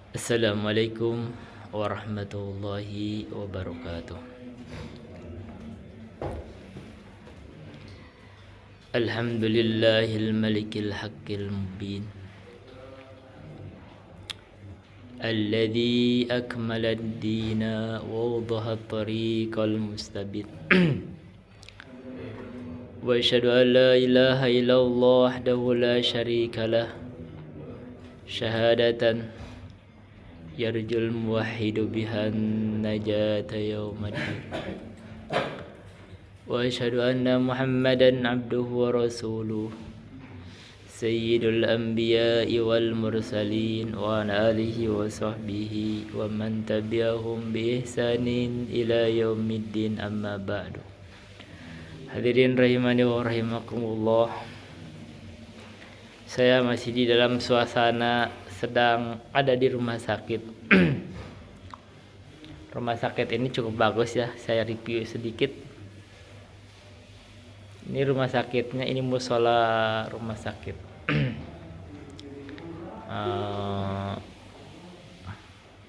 Assalamualaikum warahmatullahi wabarakatuh. Alhamdulillahil malikil haqqil mubin alladzi akmala ad-dina wa wadaha at-tariqal mustabin. Wa asyhadu an la ilaha illallah wahdahu la syarika lah syahadatan yarjul muwahhidu bihan najata yaumaddin. Wa asyhadu anna Muhammadan abduhu wa rasuluh sayyidul anbiya'i wal mursalin wa ala alihi wa sahbihi wa man tabi'ahum bi ihsanin ila yaumiddin, amma ba'du. Hadirin rahimani wa rahimakumullah. Saya masih di dalam suasana sedang ada di rumah sakit. Rumah sakit ini cukup bagus ya, saya review sedikit. Ini rumah sakitnya, ini musola rumah sakit.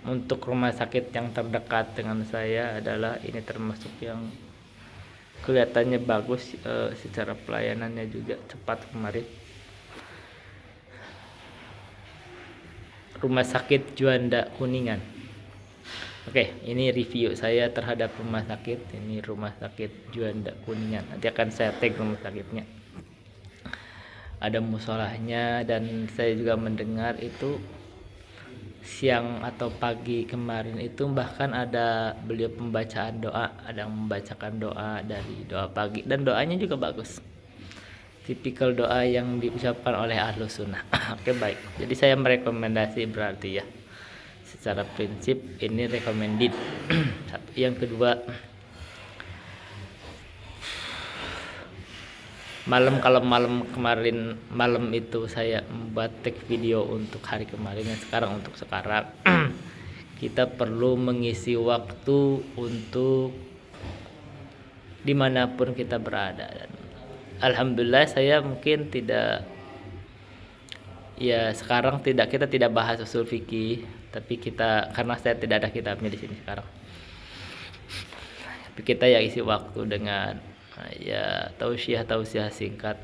Untuk rumah sakit yang terdekat dengan saya adalah ini termasuk yang kelihatannya bagus, secara pelayanannya juga cepat kemarin. Rumah sakit Juanda Kuningan. Oke, ini review saya terhadap rumah sakit. Ini rumah sakit Juanda Kuningan. Nanti akan saya tag rumah sakitnya. Ada musolahnya, dan saya juga mendengar itu siang atau pagi kemarin itu bahkan ada beliau pembacaan doa, ada yang membacakan doa dari doa pagi, dan doanya juga bagus. Tipikal doa yang diucapkan oleh Ahlus Sunnah. Oke, baik. Jadi saya merekomendasi berarti ya. Secara prinsip ini recommended. Satu. Yang kedua, kalau malam kemarin malam itu saya membuat tag video untuk hari kemarin, dan sekarang untuk sekarang kita perlu mengisi waktu untuk dimanapun kita berada. Dan alhamdulillah saya mungkin tidak, ya sekarang kita tidak bahas usul fikih, tapi kita, karena saya tidak ada kitabnya di sini sekarang, tapi kita ya isi waktu dengan ya tausiah singkat.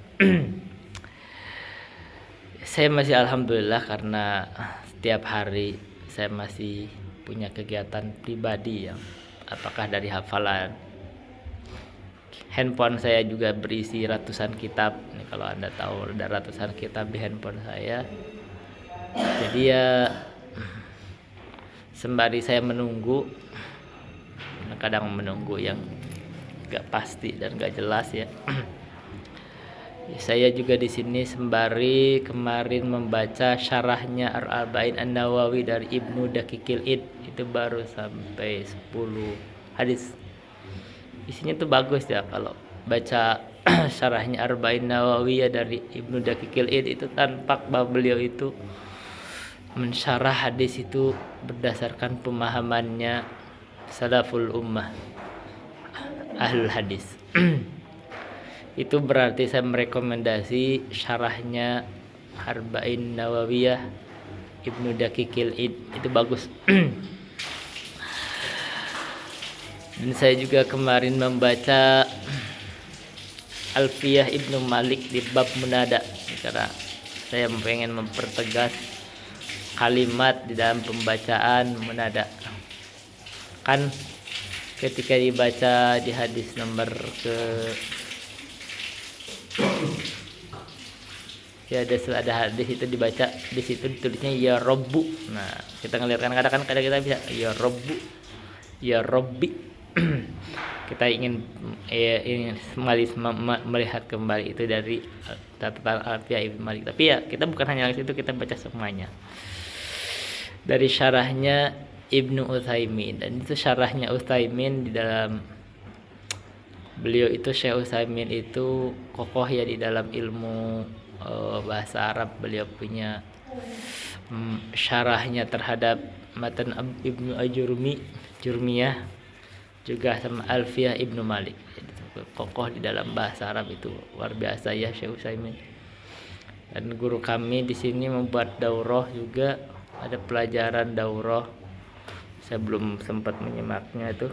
Saya masih alhamdulillah karena setiap hari saya masih punya kegiatan pribadi yang apakah dari hafalan. Handphone saya juga berisi ratusan kitab. Ini kalau Anda tahu, ada ratusan kitab di handphone saya. Jadi ya sembari saya menunggu, kadang menunggu yang gak pasti dan gak jelas ya. Saya juga di sini sembari kemarin membaca syarahnya Ar-Arba'in An-Nawawi dari Ibnu Daqiqil Id. Itu baru sampai 10 hadis. Isinya tuh bagus ya, kalau baca syarahnya Arba'in Nawawi ya dari Ibnu Daqiqil Id, itu tampak bahwa beliau itu mensyarah hadis itu berdasarkan pemahamannya salaful ummah, ahlul hadis. Itu berarti saya merekomendasi syarahnya Arba'in Nawawiyah Ibnu Daqiqil Id, itu bagus. Dan saya juga kemarin membaca Alfiyah Ibnu Malik di bab munada, karena saya pengen mempertegas kalimat di dalam pembacaan munada. Kan ketika dibaca di hadis nomor ada hadis itu dibaca, di situ ditulisnya ya Robbu. Nah, kita ngelihat kadang-kadang kita bisa ya Robbu, ya Robbi. Kita ingin melihat kembali itu dari catatan Alfiyah Ibnu Malik. Tapi ya kita bukan hanya itu, kita baca semuanya dari syarahnya Ibnu Utsaimin. Dan itu syarahnya Utsaimin, di dalam beliau itu Syekh Utsaimin itu kokoh ya di dalam ilmu bahasa Arab. Beliau punya syarahnya terhadap matan Ibnu Jurmiyah juga sama Alfiyah Ibnu Malik. Jadi, kokoh di dalam bahasa Arab, itu luar biasa ya Syekh Utsaimin. Dan guru kami di sini membuat daurah juga ada pelajaran daurah, saya belum sempat menyimaknya itu,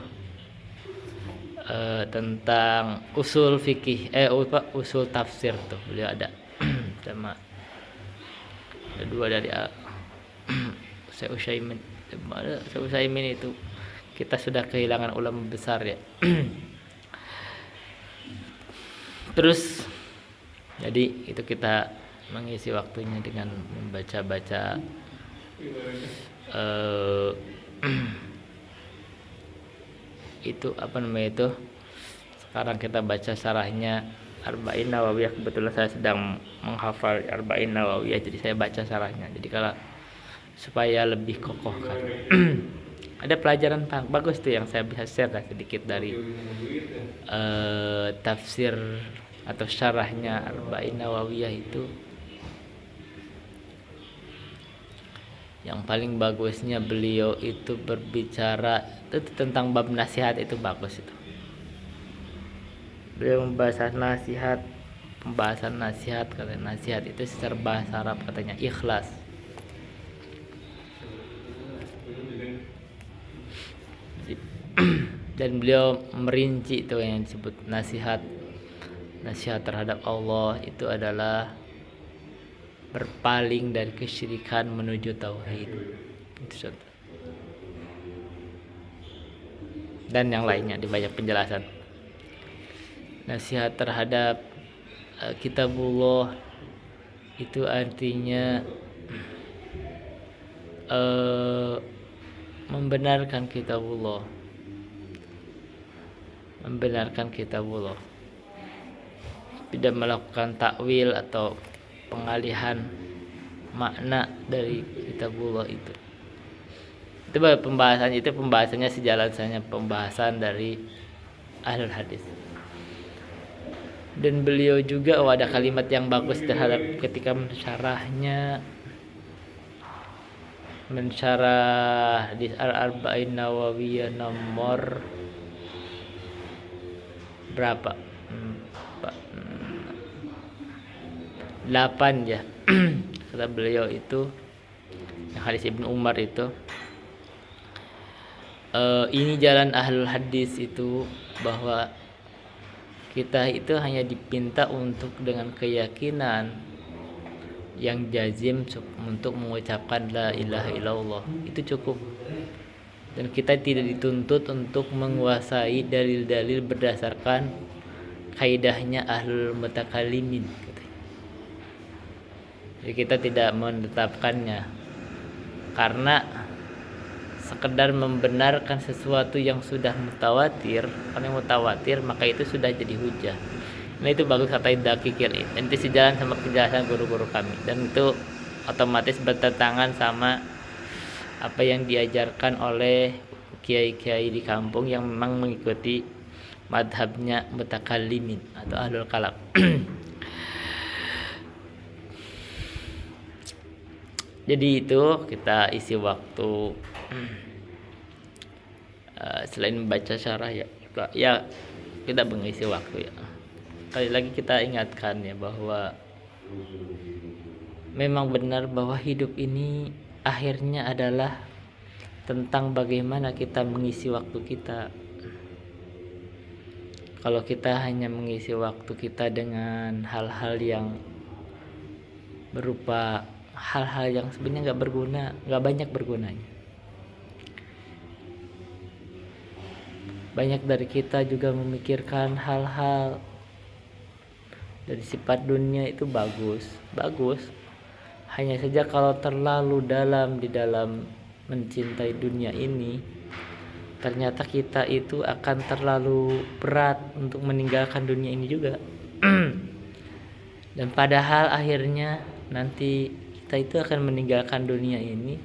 tentang usul fikih, usul tafsir tuh beliau ada sama ada dua dari Syekh Utsaimin itu. Kita sudah kehilangan ulama besar ya. Terus jadi itu kita mengisi waktunya dengan membaca-baca itu apa namanya itu, sekarang kita baca syarahnya Arba'in Nawawiyah. Kebetulan saya sedang menghafal Arba'in Nawawiyah, jadi saya baca syarahnya, jadi kalau supaya lebih kokoh kan. Ada pelajaran bagus tuh yang saya bisa share lah sedikit dari tafsir atau syarahnya Arba'in Nawawiyah itu. Yang paling bagusnya beliau itu berbicara itu tentang bab nasihat, itu bagus itu. Beliau membahas nasihat, pembahasan nasihat, katanya nasihat itu secara bahasa Arab katanya ikhlas. Dan beliau merinci itu yang disebut nasihat terhadap Allah itu adalah berpaling dari kesyirikan menuju tauhid. Itu dan yang lainnya di banyak penjelasan. Nasihat terhadap kitabullah itu artinya membenarkan kitabullah, tidak melakukan takwil atau pengalihan makna dari kitabullah itu. Itu pembahasannya sejalan saja pembahasan dari ahlul hadis. Dan beliau juga ada kalimat yang bagus terhadap ketika mensyarah di Arba'in Nawawiyah nomor berapa? 8 ya. Kata beliau itu hadis Ibnu Umar itu, ini jalan ahlul hadis itu, bahwa kita itu hanya dipinta untuk dengan keyakinan yang jazim untuk mengucapkan la ilaha illallah, itu cukup. Dan kita tidak dituntut untuk menguasai dalil-dalil berdasarkan kaidahnya ahlul mutakallimin. Jadi kita tidak menetapkannya karena sekedar membenarkan sesuatu yang sudah mutawatir. Kalau yang mutawatir maka itu sudah jadi hujah. Nah itu bagus kata Dakikil. Nanti sejalan sama penjelasan guru-guru kami, dan itu otomatis bertentangan sama apa yang diajarkan oleh kiai-kiai di kampung yang memang mengikuti madhabnya mutakallimin atau ahlul kalam. Jadi itu kita isi waktu selain membaca syarah ya kita mengisi waktu ya. Kali lagi kita ingatkan ya bahwa memang benar bahwa hidup ini akhirnya adalah tentang bagaimana kita mengisi waktu kita. Kalau kita hanya mengisi waktu kita dengan hal-hal yang berupa hal-hal yang sebenarnya nggak banyak bergunanya. Banyak dari kita juga memikirkan hal-hal dari sifat dunia itu bagus. Hanya saja kalau terlalu dalam di dalam mencintai dunia ini, ternyata kita itu akan terlalu berat untuk meninggalkan dunia ini juga. Dan padahal akhirnya nanti kita itu akan meninggalkan dunia ini,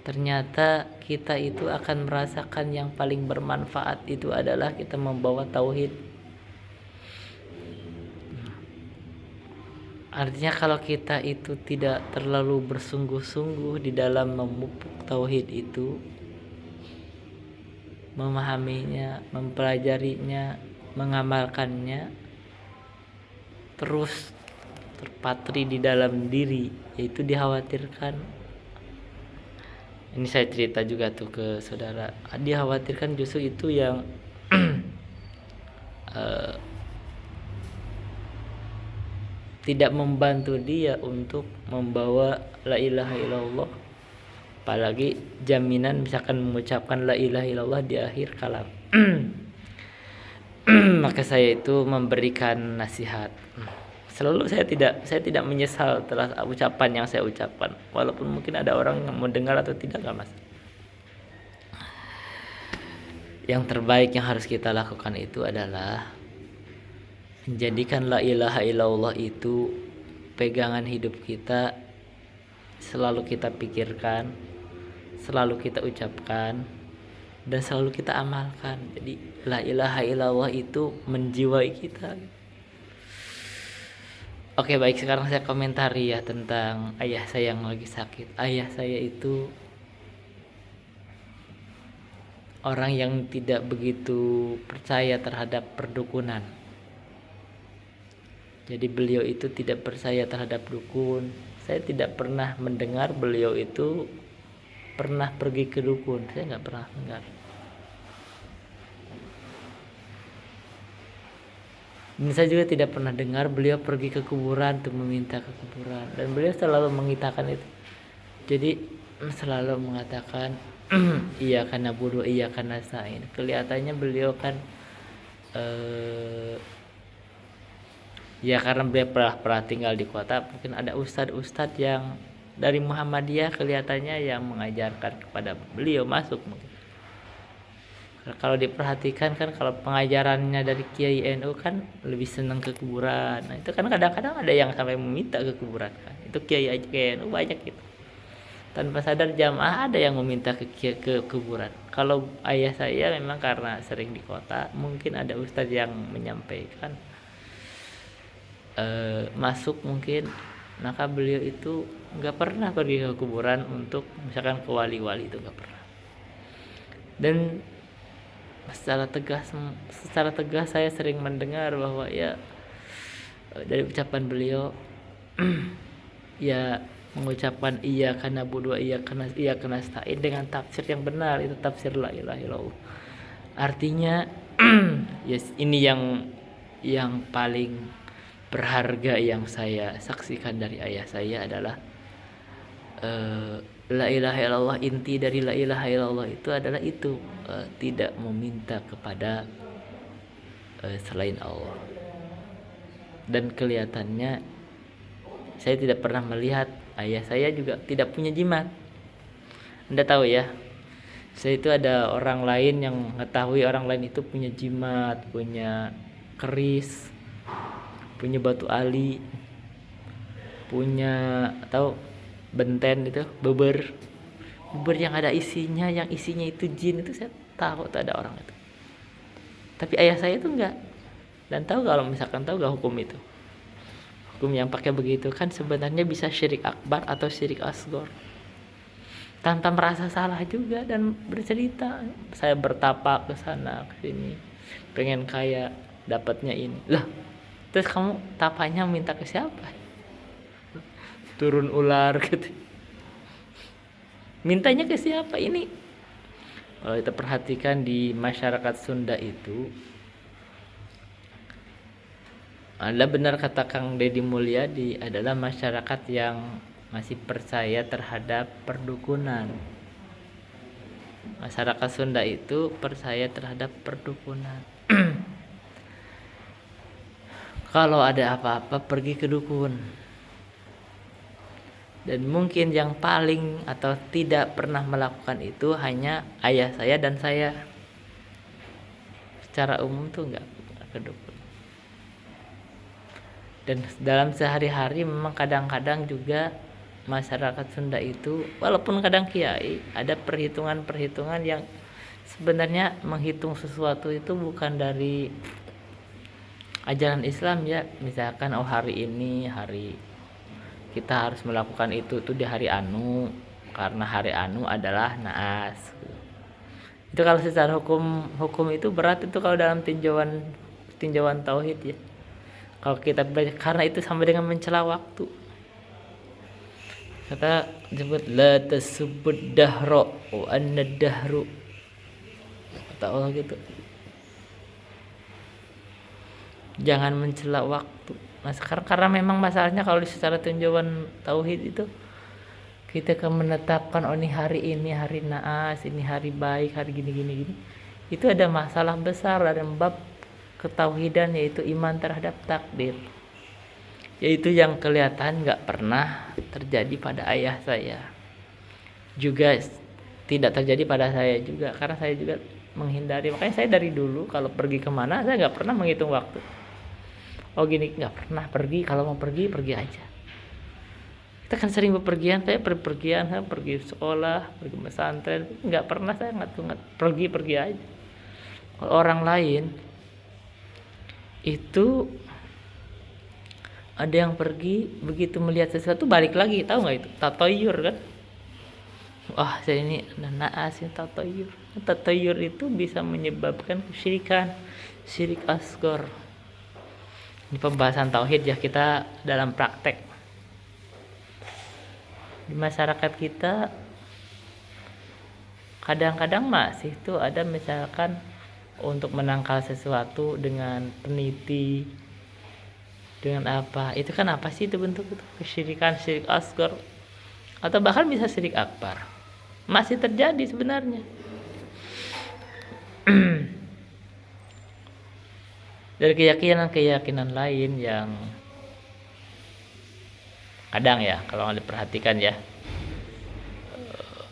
ternyata kita itu akan merasakan yang paling bermanfaat itu adalah kita membawa tauhid. Artinya kalau kita itu tidak terlalu bersungguh-sungguh di dalam memupuk tauhid itu, memahaminya, mempelajarinya, mengamalkannya, terus terpatri di dalam diri, yaitu dikhawatirkan Ini saya cerita juga tuh ke saudara. Dia khawatirkan justru itu yang eh, tidak membantu dia untuk membawa la ilaha illallah, apalagi jaminan misalkan mengucapkan la ilaha illallah di akhir kalam. Maka saya itu memberikan nasihat. Selalu saya tidak menyesal telah ucapan yang saya ucapkan, walaupun mungkin ada orang yang mendengar atau tidak, enggak mas. Yang terbaik yang harus kita lakukan itu adalah menjadikan la ilaha illallah itu pegangan hidup kita, selalu kita pikirkan, selalu kita ucapkan, dan selalu kita amalkan. Jadi la ilaha illallah itu menjiwai kita. Oke, baik, sekarang saya komentari ya tentang ayah saya yang lagi sakit. Ayah saya itu orang yang tidak begitu percaya terhadap perdukunan. Jadi beliau itu tidak percaya terhadap dukun. Saya tidak pernah mendengar beliau itu pernah pergi ke dukun. Saya nggak pernah dengar. Dan saya juga tidak pernah dengar beliau pergi ke kuburan untuk meminta ke kuburan. Dan beliau selalu mengitakan itu. Jadi selalu mengatakan iya karena bodoh, iya karena sain. Kelihatannya beliau kan ya karena beliau pernah tinggal di kota, mungkin ada ustadz yang dari Muhammadiyah kelihatannya yang mengajarkan kepada beliau masuk mungkin. Kalau diperhatikan kan kalau pengajarannya dari Kiai NU kan lebih senang ke kuburan. Nah itu kan kadang-kadang ada yang sampai meminta ke kuburan kan. Itu Kiai NU banyak gitu. Tanpa sadar jamaah ada yang meminta ke kuburan. Kalau ayah saya memang karena sering di kota, mungkin ada ustadz yang menyampaikan masuk mungkin, maka beliau itu nggak pernah pergi ke kuburan untuk misalkan ke wali-wali, itu nggak pernah. Dan secara tegas saya sering mendengar bahwa ya dari ucapan beliau ya mengucapkan iya karena bodoh, iya karena stain dengan tafsir yang benar, itu tafsir la ilaha illallah. Artinya yes, ini yang paling berharga yang saya saksikan dari ayah saya adalah la ilaha illallah. Inti dari la ilaha illallah itu adalah itu, tidak meminta kepada selain Allah. Dan kelihatannya saya tidak pernah melihat ayah saya juga tidak punya jimat. Anda tahu ya, saya itu ada orang lain yang mengetahui orang lain itu punya jimat, punya keris, punya batu ali, punya atau benten itu, beber yang ada isinya, yang isinya itu jin, itu saya tahu tuh ada orang itu. Tapi ayah saya itu enggak. Dan tahu kalau misalkan tahu gak hukum itu? Hukum yang pakai begitu kan sebenarnya bisa syirik akbar atau syirik asghar. Tanpa merasa salah juga dan bercerita, saya bertapa ke sana ke sini, pengen kaya, dapatnya ini. Lah, terus kamu tapanya minta ke siapa? Turun ular gitu. Mintanya ke siapa ini? Kalau kita perhatikan di masyarakat Sunda itu, adalah benar kata Kang Deddy Mulyadi, adalah masyarakat yang masih percaya terhadap perdukunan. Masyarakat Sunda itu percaya terhadap perdukunan. Kalau ada apa-apa pergi ke dukun. Dan mungkin yang paling atau tidak pernah melakukan itu hanya ayah saya dan saya. Secara umum tuh enggak ke dukun. Dan dalam sehari-hari memang kadang-kadang juga masyarakat Sunda itu, walaupun kadang kiai, ada perhitungan-perhitungan yang sebenarnya menghitung sesuatu itu bukan dari ajaran Islam ya. Misalkan hari ini hari kita harus melakukan itu tuh di hari anu, karena hari anu adalah naas. Itu kalau secara hukum itu berat itu kalau dalam tinjauan tauhid ya. Kalau kita belajar, karena itu sama dengan mencela waktu. Kata disebut la tasubud dahra wa anna dahru, kata Allah gitu. Jangan mencela waktu. Nah sekarang karena memang masalahnya kalau secara tinjauan tauhid itu kita kan menetapkan, oh ini hari naas, ini hari baik, hari gini. Itu ada masalah besar dalam bab ketauhidan, yaitu iman terhadap takdir. Yaitu yang kelihatan gak pernah terjadi pada ayah saya, juga tidak terjadi pada saya juga, karena saya juga menghindari. Makanya saya dari dulu kalau pergi kemana saya gak pernah menghitung waktu. Oh gini, gak pernah pergi, kalau mau pergi aja. Kita kan sering bepergian, saya pergi sekolah, pergi pesantren, gak pernah saya ngatur pergi aja. Kalau orang lain itu ada yang pergi, begitu melihat sesuatu balik lagi, tahu nggak itu tatoyur kan? Wah saya ini naas yang tatoyur. Tatoyur itu bisa menyebabkan kesyirikan, syirik asghar. Ini pembahasan tauhid ya, kita dalam praktek di masyarakat kita. Kadang-kadang masih tuh ada misalkan untuk menangkal sesuatu dengan peniti, dengan apa, itu kan apa sih itu bentuk itu? Kesyirikan, syirik asghar, atau bahkan bisa syirik akbar. Masih terjadi sebenarnya. Dari keyakinan lain yang kadang ya kalau diperhatikan ya,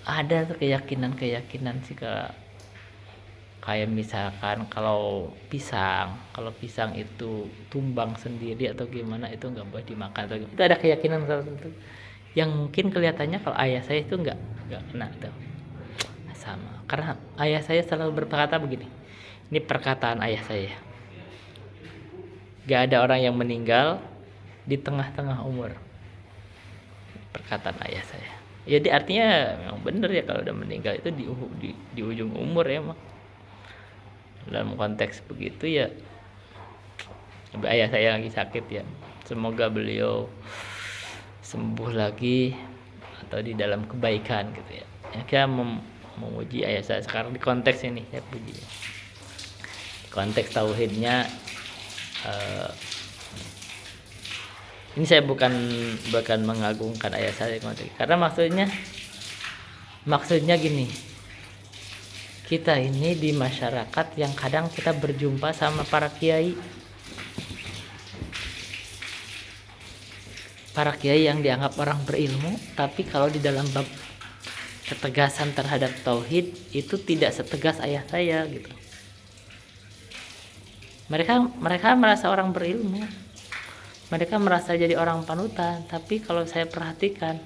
ada tuh keyakinan sih kayak misalkan kalau pisang itu tumbang sendiri atau gimana itu nggak boleh dimakan atau gimana. Itu ada keyakinan tertentu yang mungkin kelihatannya kalau ayah saya itu nggak kena tuh sama, karena ayah saya selalu berkata begini, ini perkataan ayah saya, nggak ada orang yang meninggal di tengah-tengah umur, perkataan ayah saya. Jadi artinya memang benar ya, kalau udah meninggal itu di ujung umur ya emang. Dalam konteks begitu ya, ayah saya lagi sakit ya, semoga beliau sembuh lagi atau di dalam kebaikan gitu ya. Kita memuji ayah saya sekarang di konteks ini, saya puji konteks tauhidnya. Ini saya bukan mengagungkan ayah saya konteks, karena maksudnya gini, kita ini di masyarakat yang kadang kita berjumpa sama para kiai yang dianggap orang berilmu, tapi kalau di dalam bab ketegasan terhadap tauhid itu tidak setegas ayah saya gitu. Mereka merasa orang berilmu, mereka merasa jadi orang panutan, tapi kalau saya perhatikan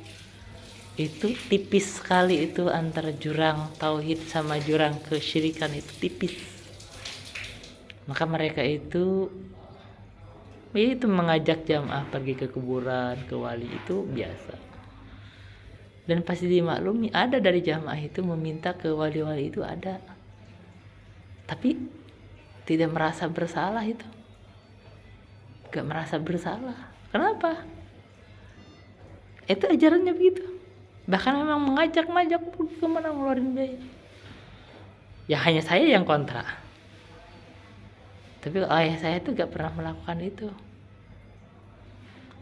itu tipis sekali itu antara jurang tauhid sama jurang kesyirikan, itu tipis. Maka mereka itu mengajak jamaah pergi ke kuburan, ke wali, itu biasa. Dan pasti dimaklumi ada dari jamaah itu meminta ke wali-wali itu ada. Tapi tidak merasa bersalah itu. Gak merasa bersalah. Kenapa? Itu ajarannya begitu. Bahkan memang mengajak kemana ngeluarin biaya. Ya hanya saya yang kontra. Tapi ayah saya itu gak pernah melakukan itu.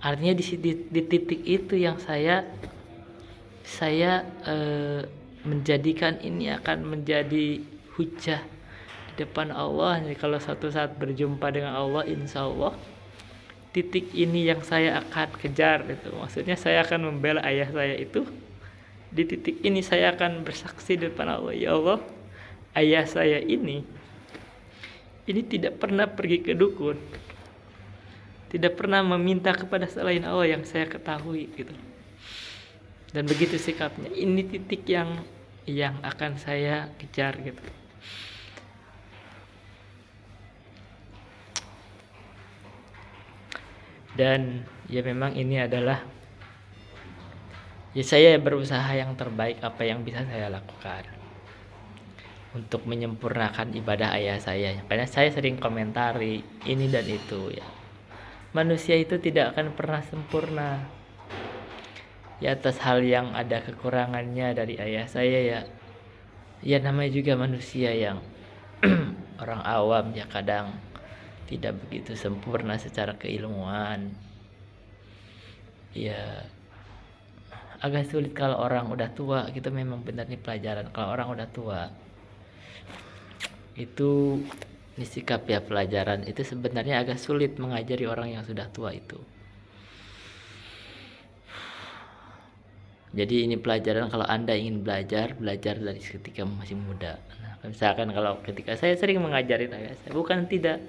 Artinya di titik itu yang saya menjadikan ini akan menjadi hujah di depan Allah. Jadi kalau suatu saat berjumpa dengan Allah, insya Allah titik ini yang saya akan kejar itu. Maksudnya saya akan membela ayah saya itu. Di titik ini saya akan bersaksi di depan Allah, ya Allah, ayah saya ini tidak pernah pergi ke dukun, tidak pernah meminta kepada selain Allah yang saya ketahui gitu. Dan begitu sikapnya, ini titik yang akan saya kejar gitu. Dan ya memang ini adalah, ya saya berusaha yang terbaik apa yang bisa saya lakukan untuk menyempurnakan ibadah ayah saya. Karena saya sering komentari ini dan itu ya. Manusia itu tidak akan pernah sempurna. ya atas hal yang ada kekurangannya dari ayah saya ya. Ya namanya juga manusia yang orang awam ya, kadang tidak begitu sempurna secara keilmuan. Ya agak sulit kalau orang udah tua gitu, memang benar nih pelajaran. Kalau orang udah tua itu disikap ya, pelajaran itu sebenarnya agak sulit mengajari orang yang sudah tua itu. Jadi ini pelajaran kalau Anda ingin belajar dari ketika masih muda. Nah, misalkan kalau ketika saya sering mengajarin ayah saya, bukan tidak,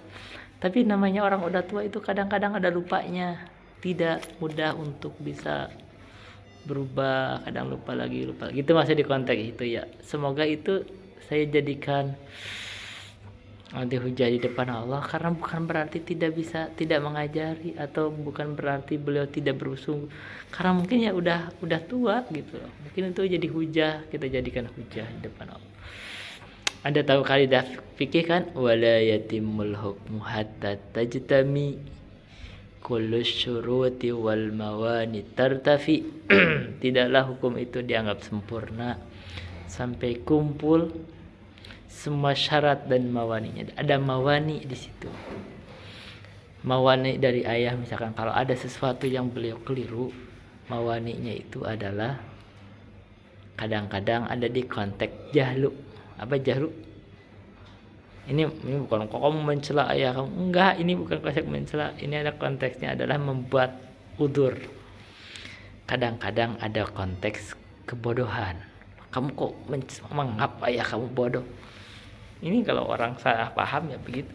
tapi namanya orang udah tua itu kadang-kadang ada lupanya, tidak mudah untuk bisa berubah, kadang lupa lagi gitu, masih di konteks itu ya. Semoga itu saya jadikan nanti hujah di depan Allah, karena bukan berarti tidak bisa tidak mengajari, atau bukan berarti beliau tidak berusaha, karena mungkin ya udah tua gitu loh. Mungkin itu jadi hujah, kita jadikan hujah di depan Allah. Anda tahu kaidah fikih kan, wala yatimul hukmu hatta tajtami kullu syuruti wal mawani tartafi. Tidaklah hukum itu dianggap sempurna sampai kumpul semua syarat dan mawaninya. Ada mawani di situ. Mawani dari ayah, misalkan kalau ada sesuatu yang beliau keliru, mawaninya itu adalah kadang-kadang ada di konteks jahlu. Apa jahlu? Ini bukan kok kamu mencela ayah kamu. Enggak, ini bukan konteks mencela. Ini ada konteksnya adalah membuat udzur. Kadang-kadang ada konteks kebodohan. Kamu kok menganggap ayah kamu bodoh? Ini kalau orang salah paham ya begitu.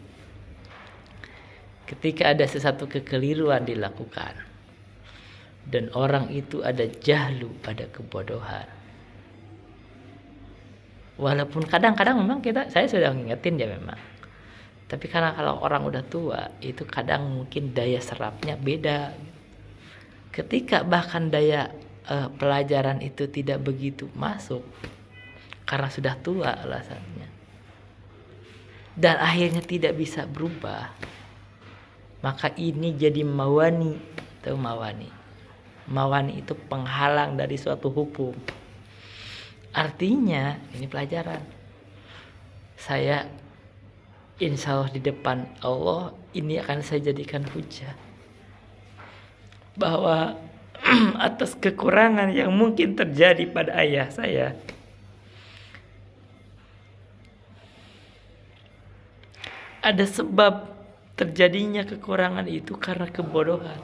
Ketika ada sesuatu kekeliruan dilakukan dan orang itu ada jahlu, ada kebodohan. Walaupun kadang-kadang memang saya sudah ngingetin ya memang. Tapi karena kalau orang udah tua itu kadang mungkin daya serapnya beda. Ketika bahkan daya pelajaran itu tidak begitu masuk karena sudah tua alasannya, dan akhirnya tidak bisa berubah, maka ini jadi mawani. Tahu mawani? Mawani itu penghalang dari suatu hukum. Artinya ini pelajaran. Saya insya Allah di depan Allah ini akan saya jadikan hujah bahwa atas kekurangan yang mungkin terjadi pada ayah saya, ada sebab terjadinya kekurangan itu karena kebodohan.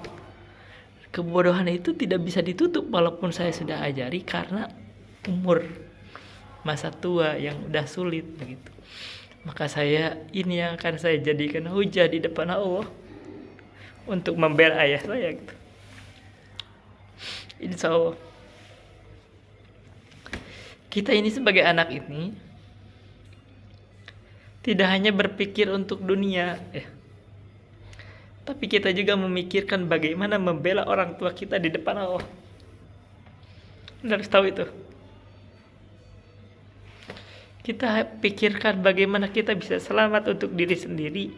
Kebodohan itu tidak bisa ditutup walaupun saya sudah ajari, karena umur masa tua yang udah sulit begitu. Maka ini yang akan saya jadikan hujah di depan Allah untuk membela ayah saya gitu. Insya Allah. Kita ini sebagai anak ini tidak hanya berpikir untuk dunia, tapi kita juga memikirkan bagaimana membela orang tua kita di depan Allah. Anda harus tahu itu. Kita pikirkan bagaimana kita bisa selamat untuk diri sendiri,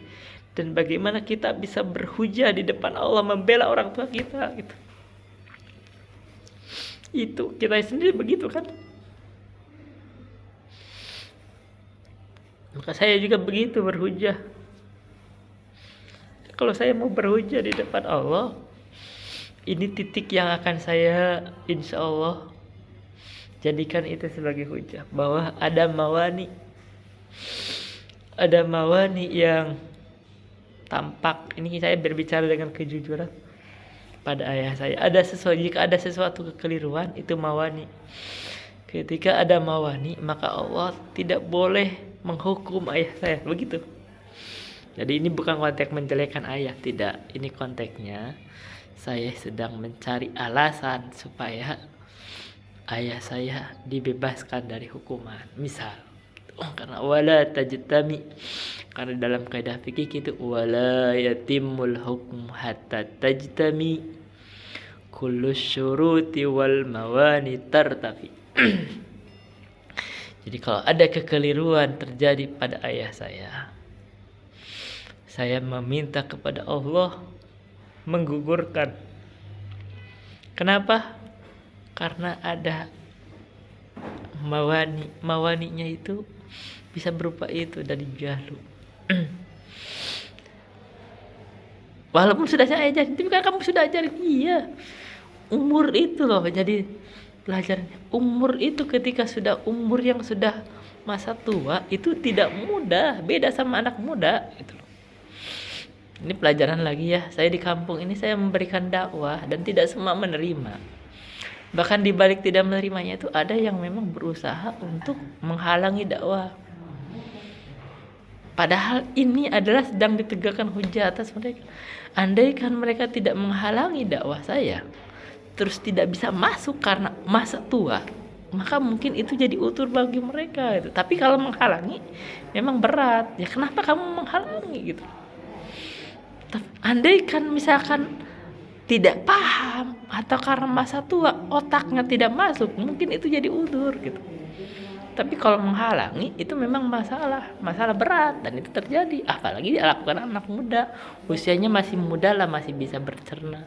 dan bagaimana kita bisa berhujah di depan Allah membela orang tua kita gitu. Itu kita sendiri begitu kan. Maka saya juga begitu berhujah. Kalau saya mau berhujah di depan Allah, ini titik yang akan saya insya Allah jadikan itu sebagai hujah, bahwa ada mawani yang tampak. Ini saya berbicara dengan kejujuran pada ayah saya. Jika ada sesuatu kekeliruan, itu mawani. Ketika ada mawani, maka Allah tidak boleh menghukum ayah saya, begitu. Jadi ini bukan konteks menjelekan ayah, tidak. Ini konteksnya saya sedang mencari alasan supaya ayah saya dibebaskan dari hukuman. Misal, karena wala tajtami, karena dalam kaidah fikih itu wala yatimul hukm hatta tajtami kullu syuruti wal mawani tartafi. Jadi kalau ada kekeliruan terjadi pada ayah saya meminta kepada Allah menggugurkan. Kenapa? karena ada mawaninya itu bisa berupa itu dari jahlu. Walaupun sudah saya ajarin, tapi kan kamu sudah ajarin. Iya, umur itu loh jadi pelajarannya. Umur itu ketika sudah umur yang sudah masa tua itu tidak mudah, beda sama anak muda gitu loh. Ini pelajaran lagi ya. Saya di kampung ini saya memberikan dakwah dan tidak semua menerima. Bahkan di balik tidak menerimanya itu ada yang memang berusaha untuk menghalangi dakwah. Padahal ini adalah sedang ditegakkan hujah atas mereka. Andaikan mereka tidak menghalangi dakwah saya, terus tidak bisa masuk karena masa tua, maka mungkin itu jadi utur bagi mereka gitu. Tapi kalau menghalangi memang berat. Ya kenapa kamu menghalangi gitu? Andaikan misalkan tidak paham atau karena masa tua otaknya tidak masuk, mungkin itu jadi udur gitu. Tapi kalau menghalangi itu memang masalah berat dan itu terjadi. Apalagi dilakukan anak muda, usianya masih muda lah, masih bisa bercerna.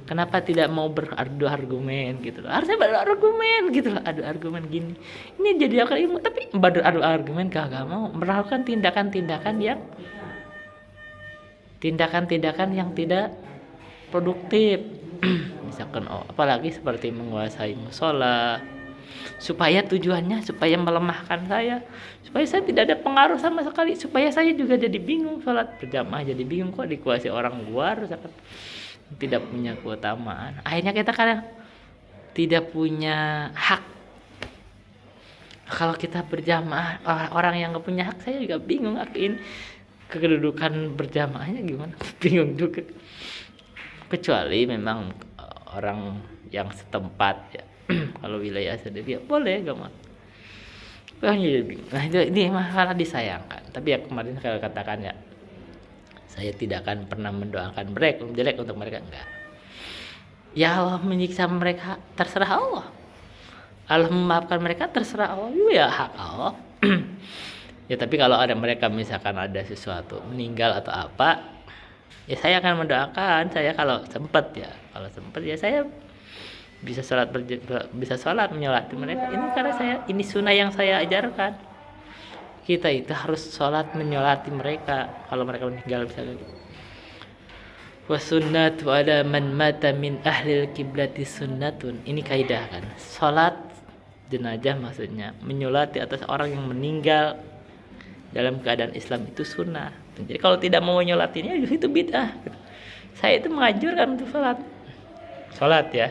Kenapa tidak mau beradu argumen gitu loh? Harusnya beradu argumen gitu loh, adu argumen gini. Ini jadi akal ilmu, tapi beradu argumen kagak mau, melakukan tindakan-tindakan yang tidak produktif. Misalkan apalagi seperti menguasai musola, supaya tujuannya supaya melemahkan saya, supaya saya tidak ada pengaruh sama sekali, supaya saya juga jadi bingung sholat berjamaah, jadi bingung kok dikuasai orang luar tidak punya keutamaan. Akhirnya kita kadang tidak punya hak. Kalau kita berjamaah orang yang nggak punya hak, saya juga bingung akin kedudukan berjamaahnya gimana. Bingung juga, kecuali memang orang yang setempat ya. Kalau wilayah sendiri ya boleh gak mah. Nah ini masalah disayangkan. Tapi ya kemarin saya katakan ya, saya tidak akan pernah mendoakan mereka jelek untuk mereka, enggak. Ya Allah menyiksa mereka terserah Allah. Allah memaafkan mereka terserah Allah juga, ya hak Allah. Ya tapi kalau ada mereka misalkan ada sesuatu meninggal atau apa, ya saya akan mendoakan. Saya kalau sempat ya saya bisa sholat menyolati mereka. Ini karena ini sunnah yang saya ajarkan. Kita itu harus sholat menyolati mereka kalau mereka meninggal misalnya. Wa sunnatu ada man mata min ahlil kiblati sunnatun. Ini kaidah kan. Sholat jenazah maksudnya menyolati atas orang yang meninggal dalam keadaan Islam itu sunnah. Jadi kalau tidak mau menyolatinya itu bid'ah. Saya itu menganjurkan untuk sholat ya.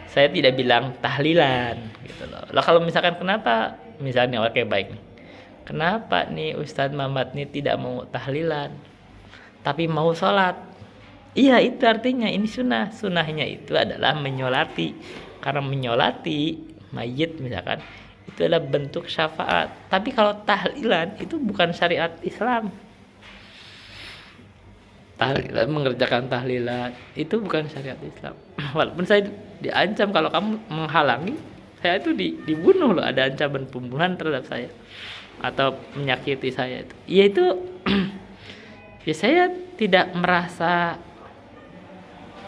Saya tidak bilang tahlilan gitu loh. Lah kalau misalkan kenapa misalnya oke baik nih. Kenapa nih Ustadz Mamat nih tidak mau tahlilan tapi mau sholat? Iya itu artinya ini sunnah. Sunnahnya itu adalah menyolati. Karena menyolati mayit misalkan itu adalah bentuk syafaat. Tapi kalau tahlilan itu bukan syariat Islam. Tahlilan, mengerjakan tahlilan itu bukan syariat Islam. Walaupun saya diancam kalau kamu menghalangi, saya itu dibunuh loh, ada ancaman pembunuhan terhadap saya atau menyakiti saya itu. Ya itu ya saya tidak merasa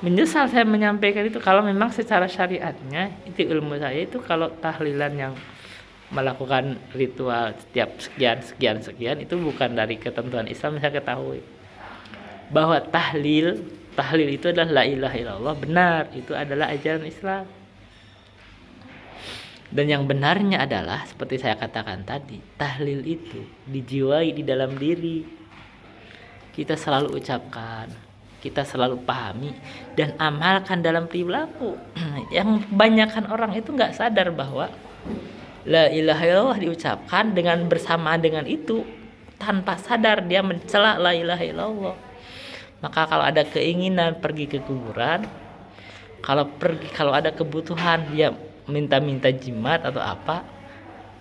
menyesal saya menyampaikan itu kalau memang secara syariatnya itu ilmu saya itu kalau tahlilan yang melakukan ritual setiap sekian itu bukan dari ketentuan Islam. Saya ketahui bahwa tahlil itu adalah la ilaha illallah, benar itu adalah ajaran Islam. Dan yang benarnya adalah seperti saya katakan tadi, tahlil itu dijiwai di dalam diri. Kita selalu ucapkan, kita selalu pahami dan amalkan dalam perilaku. Yang kebanyakan orang itu nggak sadar bahwa la ilaha illallah diucapkan dengan bersamaan dengan itu, tanpa sadar dia mencela la ilaha illallah. Maka kalau ada keinginan pergi ke kuburan, kalau ada kebutuhan dia minta jimat atau apa,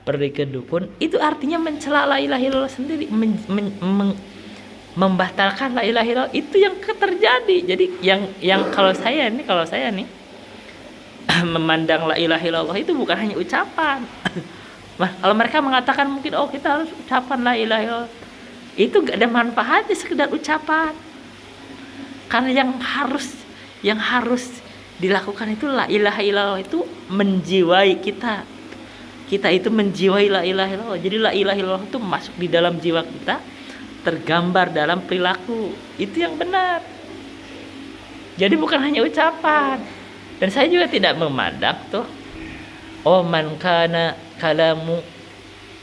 pergi ke dukun, itu artinya mencela la ilaha illallah sendiri, membatalkan la ilaha illallah. Itu yang terjadi. Jadi yang kalau saya nih memandang la ilaha illallah itu bukan hanya ucapan. Nah, kalau mereka mengatakan mungkin kita harus ucapan la ilaha illallah, itu gak ada manfaatnya sekedar ucapan. Karena yang harus dilakukan itu la ilaha illallah itu menjiwai kita. Kita itu menjiwai la ilaha illallah. Jadi la ilaha illallah itu masuk di dalam jiwa kita, tergambar dalam perilaku. Itu yang benar. Jadi bukan hanya ucapan. Dan saya juga tidak memandang tuh, oh man kana kalamu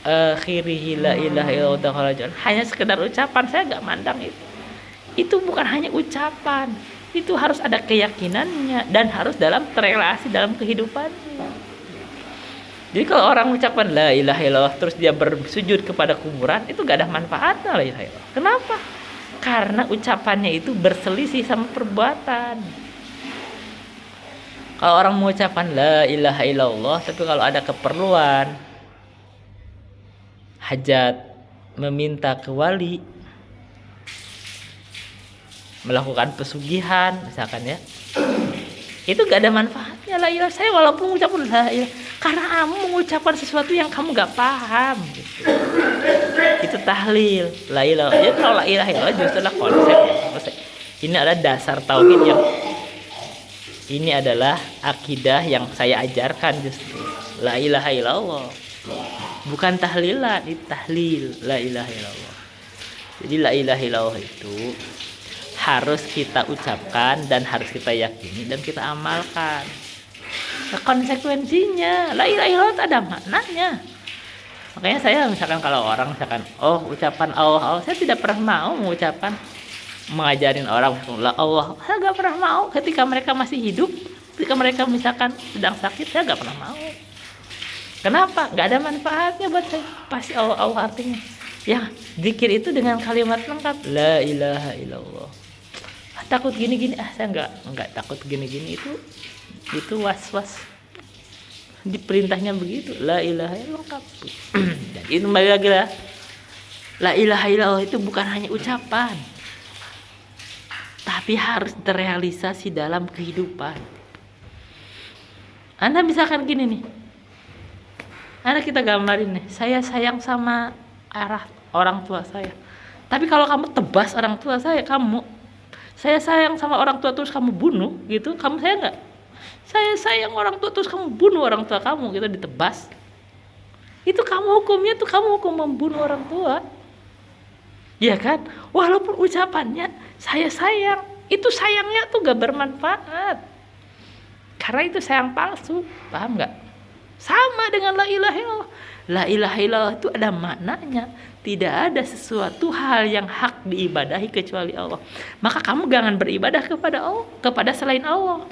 akhirihi la ilaha illallah, hanya sekedar ucapan. Saya nggak mandang itu. Itu bukan hanya ucapan. Itu harus ada keyakinannya dan harus dalam terrelasi dalam kehidupannya. Jadi kalau orang ucapan la ilaha illallah terus dia bersujud kepada kuburan, itu gak ada manfaatnya la ilaha illallah. Kenapa? Karena ucapannya itu berselisih sama perbuatan. Kalau orang mengucapkan la ilaha illallah, tapi kalau ada keperluan, hajat, meminta ke wali, melakukan pesugihan misalkan ya, itu gak ada manfaatnya la ilaha. Saya walaupun mengucapkan la ilaha, karena kamu mengucapkan sesuatu yang kamu gak paham gitu. Itu tahlil la ilaha. Jadi kalau la ilaha illallah justru adalah konsep. Ini adalah dasar tauhid yang ini adalah akidah yang saya ajarkan justru. La ilaha illallah. Bukan tahlilan, itu tahlil la ilaha illallah. Jadi la ilaha illallah itu harus kita ucapkan dan harus kita yakini dan kita amalkan. Nah, konsekuensinya la ilaha illallah ada maknanya. Makanya saya misalkan kalau orang misalkan ucapan Allah, saya tidak pernah mau mengucapkan, mengajarin orang la Allah. Saya gak pernah mau ketika mereka masih hidup, ketika mereka misalkan sedang sakit, saya gak pernah mau. Kenapa? Gak ada manfaatnya buat saya. Pasti Allah artinya. Ya, zikir itu dengan kalimat lengkap la ilaha illallah. Takut gini-gini, saya enggak takut gini-gini, itu was-was. Diperintahnya begitu, la ilaha illallah lengkap. Dan itu kembali lagi lah. La ilaha illallah itu bukan hanya ucapan, tapi harus terrealisasi dalam kehidupan. Anda misalkan gini nih. Anda kita gambarin nih, saya sayang sama orang tua saya. Tapi kalau kamu tebas orang tua saya sayang sama orang tua terus kamu bunuh gitu, kamu saya enggak. Saya sayang orang tua terus kamu bunuh orang tua kamu gitu, ditebas. Itu kamu hukumnya tuh kamu hukum membunuh orang tua. Iya kan? Walaupun ucapannya saya sayang, itu sayangnya tuh gak bermanfaat. Karena itu sayang palsu, paham gak? Sama dengan la ilaha illallah. La ilaha illallah itu ada maknanya. Tidak ada sesuatu hal yang hak diibadahi kecuali Allah. Maka kamu jangan beribadah kepada Allah, kepada selain Allah.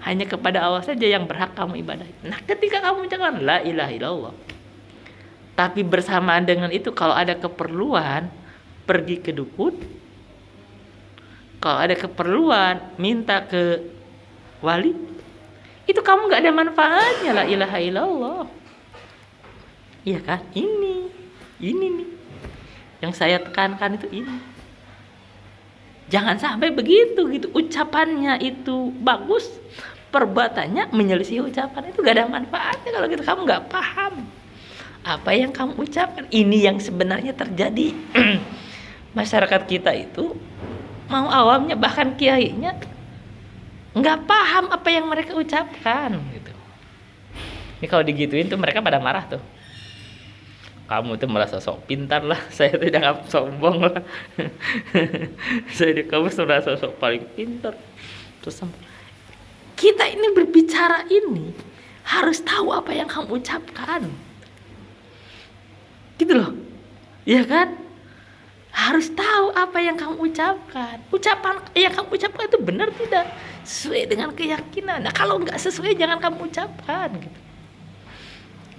Hanya kepada Allah saja yang berhak kamu ibadahi. Nah, ketika kamu mengucapkan la ilaha illallah, tapi bersamaan dengan itu kalau ada keperluan pergi ke dukun, kalau ada keperluan minta ke wali, itu kamu gak ada manfaatnya la ilaha illallah. Iya kan? Ini nih yang saya tekankan itu ini. Jangan sampai begitu gitu. Ucapannya itu bagus, perbuatannya menyelisih ucapan, itu gak ada manfaatnya kalau gitu. Kamu gak paham apa yang kamu ucapkan. Ini yang sebenarnya terjadi. Masyarakat kita itu mau awamnya bahkan kiainya nggak paham apa yang mereka ucapkan gitu. Ini kalau digituin tuh mereka pada marah tuh. Kamu tuh merasa sok pintar lah, saya tidak sombong lah. Kamu merasa sok paling pintar. Terus kita ini berbicara ini harus tahu apa yang kamu ucapkan. Gitu loh. Iya kan? Harus tahu apa yang kamu ucapkan. Ucapan yang kamu ucapkan itu benar tidak sesuai dengan keyakinan. Nah, kalau nggak sesuai jangan kamu ucapkan gitu.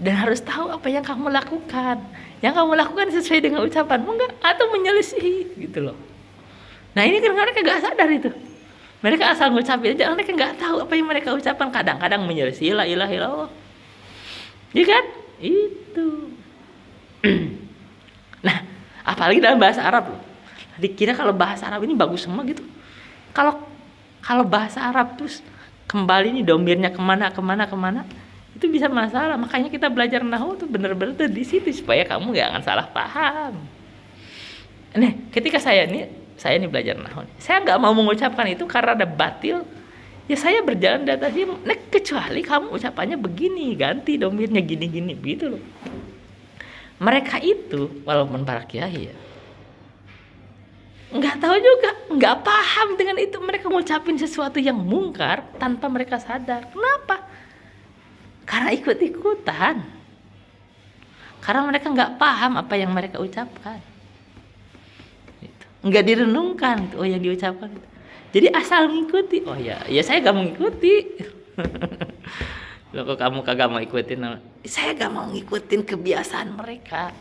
Dan harus tahu apa yang kamu lakukan. Yang kamu lakukan sesuai dengan ucapan enggak atau menyelisihi gitu loh. Nah, ini kan mereka nggak sadar itu. Mereka asal ngucapin aja, mereka nggak tahu apa yang mereka ucapkan. Kadang-kadang menyelisihi la ilaha illallah. Iya kan? Itu. Nah, apalagi dalam bahasa Arab loh. Dikira kalau bahasa Arab ini bagus semua gitu. Kalau bahasa Arab terus kembali nih domirnya kemana, itu bisa masalah. Makanya kita belajar nahwu tuh bener-bener tuh di situ supaya kamu gak akan salah paham. Nih, ketika saya nih belajar nahwu, saya nggak mau mengucapkan itu karena ada batil Ya saya berjalan di atas ilmu. Nah, kecuali kamu ucapannya begini, ganti domirnya gini-gini gitu loh. Mereka itu walaupun para kiai ya, nggak tahu juga, nggak paham dengan itu. Mereka ngucapin sesuatu yang mungkar tanpa mereka sadar. Kenapa? Karena ikut-ikutan. Karena mereka nggak paham apa yang mereka ucapkan. Gitu. Nggak direnungkan, oh yang diucapkan. Jadi asal ngikuti. Oh ya, ya saya gak mau ngikuti. Loh kok kamu kagak mau ikutin? Saya gak mau ngikutin kebiasaan mereka.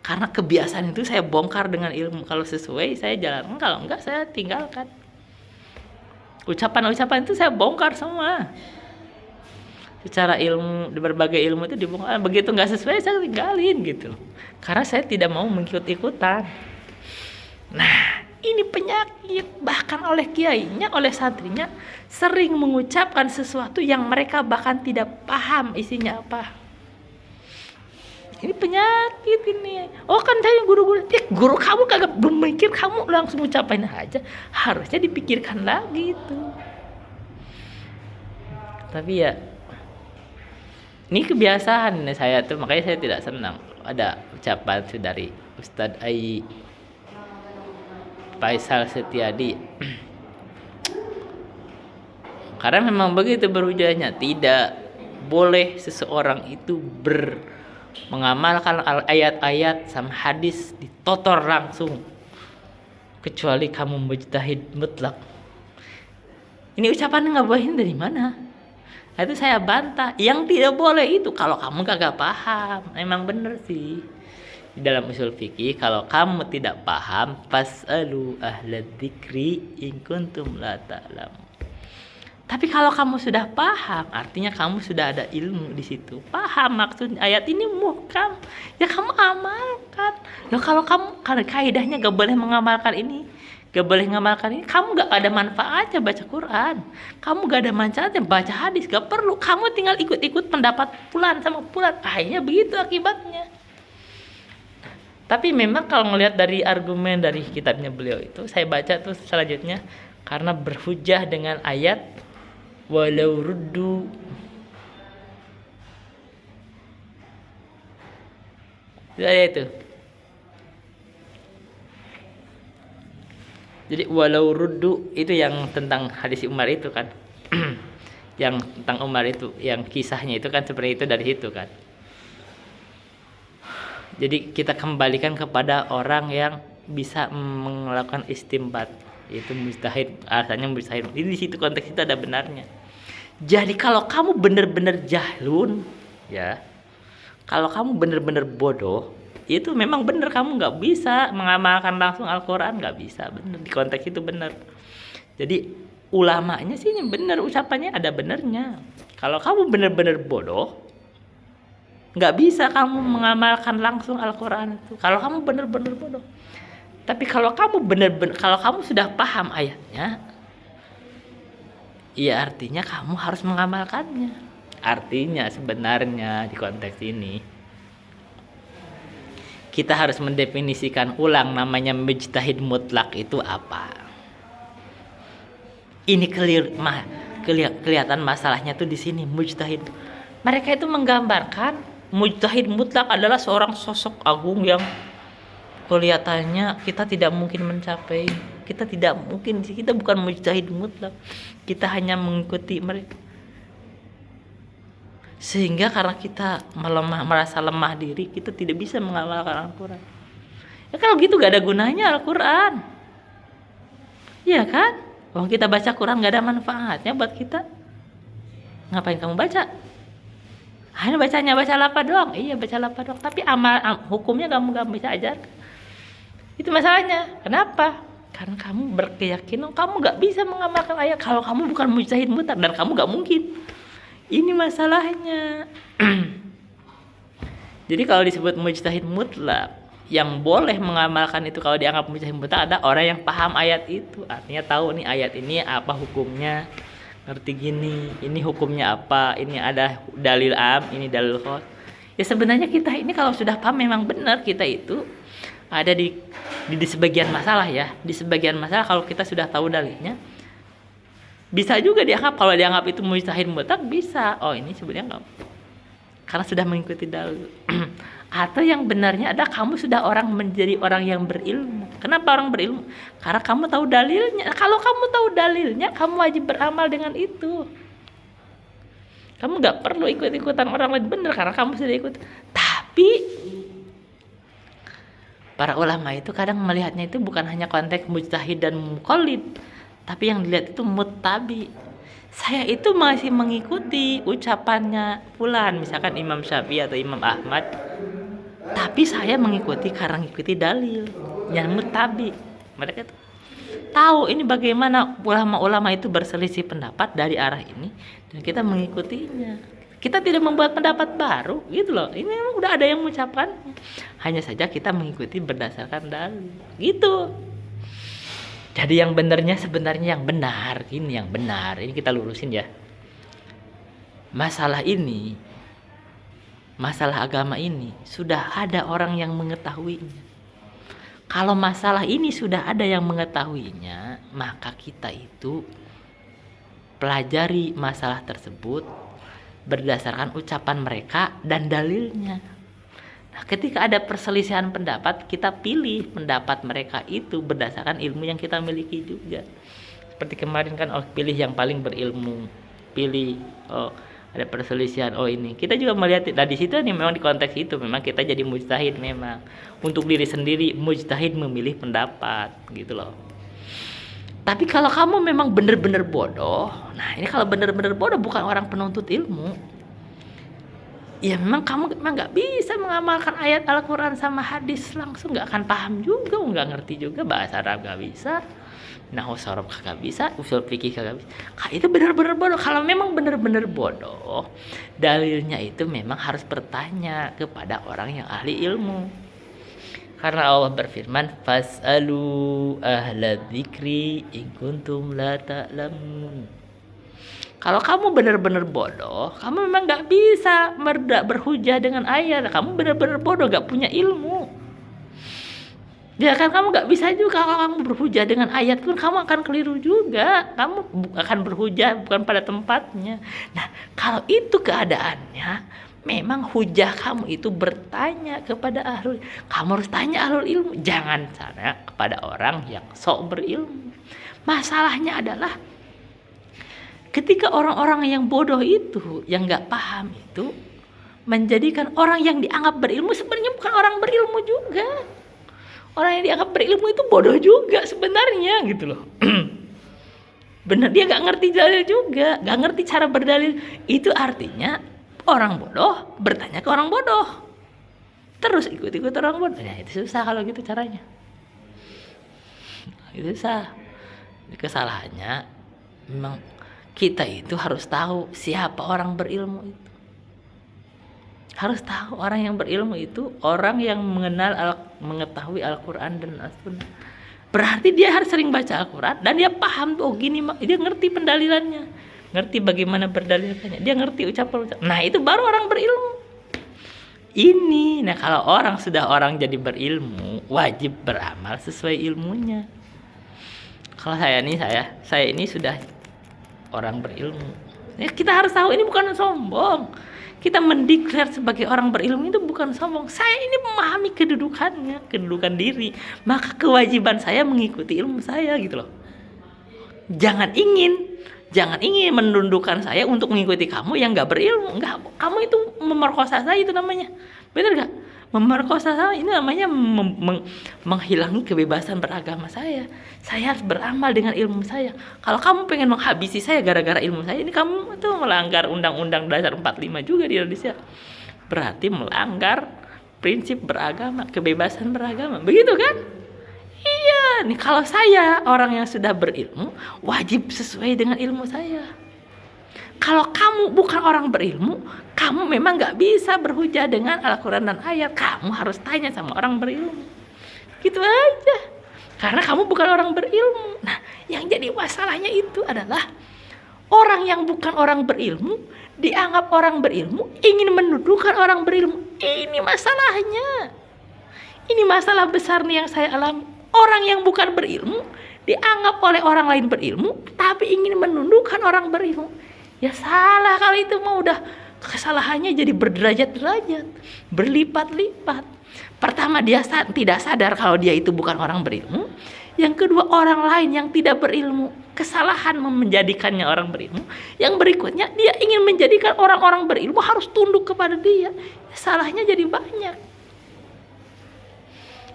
Karena kebiasaan itu saya bongkar dengan ilmu. Kalau sesuai saya jalankan, kalau enggak saya tinggalkan. Ucapan-ucapan itu saya bongkar semua. Secara ilmu, berbagai ilmu itu dibongkar. Begitu nggak sesuai saya tinggalin gitu. Karena saya tidak mau mengikut-ikutan. Nah, ini penyakit. Bahkan oleh kiainya, oleh santrinya sering mengucapkan sesuatu yang mereka bahkan tidak paham isinya apa. Ini penyakit ini. Oh kan saya guru-guru. Guru kamu kagak belum mikir, kamu langsung ucapin aja. Harusnya dipikirkan lagi itu. Tapi ya, ini kebiasaan saya tuh, makanya saya tidak senang ada ucapan dari Ustadz Ai Faisal Setiadi. Karena memang begitu berhujahnya, tidak boleh seseorang itu mengamalkan ayat-ayat sama hadis ditotor langsung kecuali kamu mujtahid mutlak. Ini ucapan nggak boleh dari mana? Nah, itu saya bantah. Yang tidak boleh itu kalau kamu kagak paham. Emang bener sih. Di dalam usul fikih, kalau kamu tidak paham, fasalu ahlad dzikri in kuntum la ta'lamun. Tapi kalau kamu sudah paham, artinya kamu sudah ada ilmu di situ. Paham maksud ayat ini muhkam, ya kamu amalkan. Loh kalau kamu, karena kaidahnya gak boleh mengamalkan ini, gak boleh mengamalkan ini, kamu gak ada manfaatnya baca Quran. Kamu gak ada manfaatnya baca hadis, gak perlu. Kamu tinggal ikut-ikut pendapat fulan sama fulan. Akhirnya begitu akibatnya. Tapi memang kalau ngelihat dari argumen dari kitabnya beliau itu, saya baca tuh selanjutnya, karena berhujah dengan ayat walau ruddu, itu ayat itu. Jadi walau ruddu itu yang tentang hadis Umar itu kan. Yang tentang Umar itu, yang kisahnya itu kan seperti itu dari situ kan. Jadi kita kembalikan kepada orang yang bisa melakukan istinbat, yaitu mujtahid. Artinya mujtahid. Ini di situ konteks itu ada benarnya. Jadi kalau kamu benar-benar jahlun, ya, kalau kamu benar-benar bodoh, itu memang benar kamu nggak bisa mengamalkan langsung Al-Quran, nggak bisa, benar di konteks itu benar. Jadi ulamanya sih benar, ucapannya ada benarnya. Kalau kamu benar-benar bodoh, nggak bisa kamu mengamalkan langsung Al-Quran itu. Kalau kamu benar-benar bodoh. Tapi kalau kamu benar-benar, kalau kamu sudah paham ayatnya, ya artinya kamu harus mengamalkannya. Artinya sebenarnya di konteks ini kita harus mendefinisikan ulang namanya mujtahid mutlak itu apa. Ini kelihatan masalahnya tuh di sini mujtahid. Mereka itu menggambarkan mujtahid mutlak adalah seorang sosok agung yang kelihatannya kita tidak mungkin mencapai. Kita tidak mungkin, kita bukan mujtahid mutlak. Kita hanya mengikuti mereka. Sehingga karena kita merasa lemah diri, kita tidak bisa mengamalkan Al-Quran. Ya kalau gitu gak ada gunanya Al-Quran. Iya kan? Kalau kita baca Quran gak ada manfaatnya buat kita. Ngapain kamu baca? Hanya baca lafaz doang. Iya baca lafaz doang. Tapi hukumnya kamu gak bisa ajarkan. Itu masalahnya. Kenapa? Karena kamu berkeyakinan kamu gak bisa mengamalkan ayat. Kalau kamu bukan mujtahid mutlak, dan kamu gak mungkin. Ini masalahnya. Jadi kalau disebut mujtahid mutlak, yang boleh mengamalkan itu kalau dianggap mujtahid mutlak ada orang yang paham ayat itu. Artinya tahu nih ayat ini apa hukumnya, ngerti gini, ini hukumnya apa, ini ada dalil am, ini dalil khas. Ya sebenarnya kita ini kalau sudah paham memang benar kita itu ada di sebagian masalah ya. Di sebagian masalah kalau kita sudah tahu dalilnya, Bisa juga dianggap, kalau dianggap itu mujtahid mutlak bisa. Oh ini sebenarnya enggak, karena sudah mengikuti dalil. Atau yang benarnya adalah kamu sudah menjadi orang yang berilmu. Kenapa orang berilmu? Karena kamu tahu dalilnya. Kalau kamu tahu dalilnya, kamu wajib beramal dengan itu. Kamu nggak perlu ikut-ikutan orang lain, benar, karena kamu sudah ikut. Tapi para ulama itu kadang melihatnya itu bukan hanya konteks mujtahid dan muqallid, tapi yang dilihat itu muttabi. Saya itu masih mengikuti ucapannya fulan, misalkan Imam Syafi'i atau Imam Ahmad, tapi saya mengikuti karena mengikuti dalil yang muttabi. Mereka itu tahu ini bagaimana ulama-ulama itu berselisih pendapat dari arah ini, dan kita mengikutinya. Kita tidak membuat pendapat baru gitu loh. Ini memang udah ada yang mengucapkan, hanya saja kita mengikuti berdasarkan dalil gitu. Jadi yang benarnya sebenarnya yang benar, ini yang benar. Ini kita lurusin ya. Masalah ini, masalah agama ini sudah ada orang yang mengetahuinya. Kalau masalah ini sudah ada yang mengetahuinya, maka kita itu pelajari masalah tersebut berdasarkan ucapan mereka dan dalilnya. Nah, ketika ada perselisihan pendapat, kita pilih pendapat mereka itu berdasarkan ilmu yang kita miliki juga. Seperti kemarin kan, pilih yang paling berilmu, pilih ada perselisihan, ini kita juga melihat di situ nih, memang di konteks itu memang kita jadi mujtahid, memang untuk diri sendiri mujtahid memilih pendapat gitu loh. Tapi kalau kamu memang benar-benar bodoh, nah ini kalau benar-benar bodoh bukan orang penuntut ilmu, ya memang kamu memang nggak bisa mengamalkan ayat Al-Quran sama hadis langsung, nggak akan paham juga, nggak ngerti juga bahasa Arab, nggak bisa, nahwu sorof kagak bisa, usul fikih kagak bisa. Itu benar-benar bodoh. Kalau memang benar-benar bodoh, dalilnya itu memang harus bertanya kepada orang yang ahli ilmu. Karena Allah berfirman, fas'alu ahla dzikri in kuntum la ta'lamun. Kalau kamu benar-benar bodoh, kamu memang nggak bisa berhujah dengan ayat. Kamu benar-benar bodoh, nggak punya ilmu. Ya kan, kamu nggak bisa juga. Kalau kamu berhujah dengan ayat pun kamu akan keliru juga. Kamu akan berhujah bukan pada tempatnya. Nah, kalau itu keadaannya, memang hujah kamu itu bertanya kepada ahlul. Kamu harus tanya ahlul ilmu. Jangan tanya kepada orang yang sok berilmu. Masalahnya adalah ketika orang-orang yang bodoh itu, yang nggak paham itu, menjadikan orang yang dianggap berilmu sebenarnya bukan orang berilmu juga. Orang yang dianggap berilmu itu bodoh juga sebenarnya gitu loh. Bener, dia nggak ngerti dalil juga, nggak ngerti cara berdalil. Itu artinya orang bodoh bertanya ke orang bodoh, terus ikut-ikut orang bodoh. Ya itu susah kalau gitu caranya. Itu susah. Kesalahannya memang kita itu harus tahu siapa orang berilmu itu. Harus tahu orang yang berilmu itu orang yang mengetahui Al-Quran dan As-Sunnah. Berarti dia harus sering baca Al-Quran dan dia paham tuh gini, dia ngerti pendalilannya, ngerti bagaimana berdalilkannya, dia ngerti ucapan. Nah itu baru orang berilmu. Ini, nah kalau orang jadi berilmu, wajib beramal sesuai ilmunya. Kalau saya ini sudah orang berilmu. Ya, kita harus tahu ini bukan sombong. Kita mendeklar sebagai orang berilmu itu bukan sombong. Saya ini memahami kedudukan diri. Maka kewajiban saya mengikuti ilmu saya gitu loh. Jangan ingin menundukkan saya untuk mengikuti kamu yang nggak berilmu. Nggak, kamu itu memerkosa saya, itu namanya. Benar nggak? Memerkosa saya ini namanya menghilangi kebebasan beragama saya. Saya harus beramal dengan ilmu saya. Kalau kamu pengen menghabisi saya gara-gara ilmu saya, ini kamu tuh melanggar Undang-Undang Dasar 45 juga di Indonesia. Berarti melanggar prinsip beragama, kebebasan beragama. Begitu kan? Iya, nih kalau saya orang yang sudah berilmu, wajib sesuai dengan ilmu saya. Kalau kamu bukan orang berilmu, kamu memang gak bisa berhujah dengan Al-Quran dan ayat. Kamu harus tanya sama orang berilmu. Gitu aja. Karena kamu bukan orang berilmu. Nah, yang jadi masalahnya itu adalah orang yang bukan orang berilmu dianggap orang berilmu, ingin mendudukan orang berilmu. Ini masalahnya. Ini masalah besar nih yang saya alami. Orang yang bukan berilmu dianggap oleh orang lain berilmu, tapi ingin menundukkan orang berilmu. Ya salah kalau itu mah udah kesalahannya jadi berderajat-derajat, berlipat-lipat. Pertama dia tidak sadar kalau dia itu bukan orang berilmu. Yang kedua orang lain yang tidak berilmu, kesalahan menjadikannya orang berilmu. Yang berikutnya dia ingin menjadikan orang-orang berilmu harus tunduk kepada dia. Salahnya jadi banyak.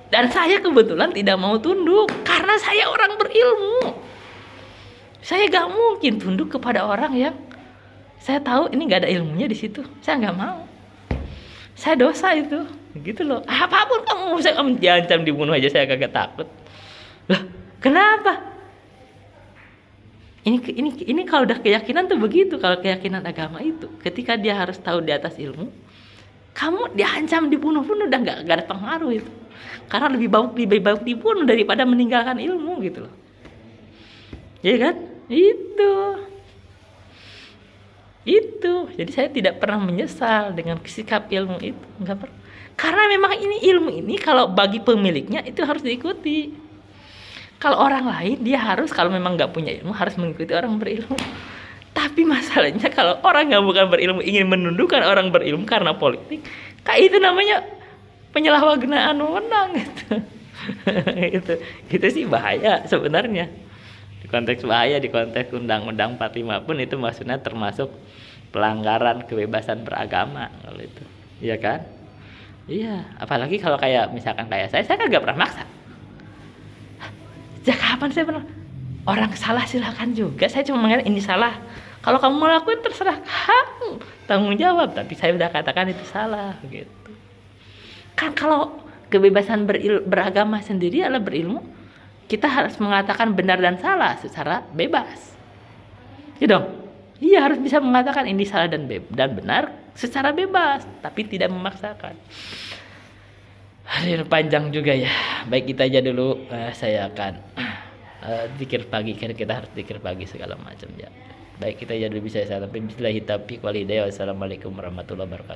Dan saya kebetulan tidak mau tunduk karena saya orang berilmu. Saya gak mungkin tunduk kepada orang yang saya tahu ini gak ada ilmunya di situ. Saya gak mau. Saya dosa itu, gitu loh. Apapun kamu diancam dibunuh aja saya kagak takut. Lah, kenapa? Ini kalau udah keyakinan tuh begitu. Kalau keyakinan agama itu, ketika dia harus tahu di atas ilmu, kamu diancam dibunuh pun udah gak ada pengaruh itu. Karena lebih baik dibunuh daripada meninggalkan ilmu gitu loh. Iya kan? Itu. Jadi saya tidak pernah menyesal dengan sikap ilmu itu. Enggak pernah. Karena memang ilmu ini kalau bagi pemiliknya itu harus diikuti. Kalau orang lain dia harus, kalau memang nggak punya ilmu harus mengikuti orang berilmu. Tapi masalahnya kalau orang yang bukan berilmu ingin menundukkan orang berilmu karena politik, kayak itu namanya penyalahgunaan wewenang gitu. Itu sih bahaya sebenarnya. Di konteks bahaya, di konteks Undang-Undang 45 pun itu maksudnya termasuk pelanggaran kebebasan beragama kalau itu. Iya kan? Iya, apalagi kalau kayak misalkan kayak saya kan nggak pernah maksa. Sejak kapan saya pernah? Orang salah silakan juga. Saya cuma mengatakan ini salah. Kalau kamu mau lakuin terserah kamu, tanggung jawab. Tapi saya udah katakan itu salah gitu. Kan kalau kebebasan beragama sendiri adalah berilmu, kita harus mengatakan benar dan salah secara bebas. Ya dong. Iya harus bisa mengatakan ini salah dan benar secara bebas, tapi tidak memaksakan. Hari panjang juga ya. Baik kita aja dulu. Saya akan zikir pagi, kan kita harus zikir pagi segala macam ya. Baik kita aja dulu bisa sampai bismillahirrahmanirrahim. Wassalamualaikum warahmatullahi wabarakatuh.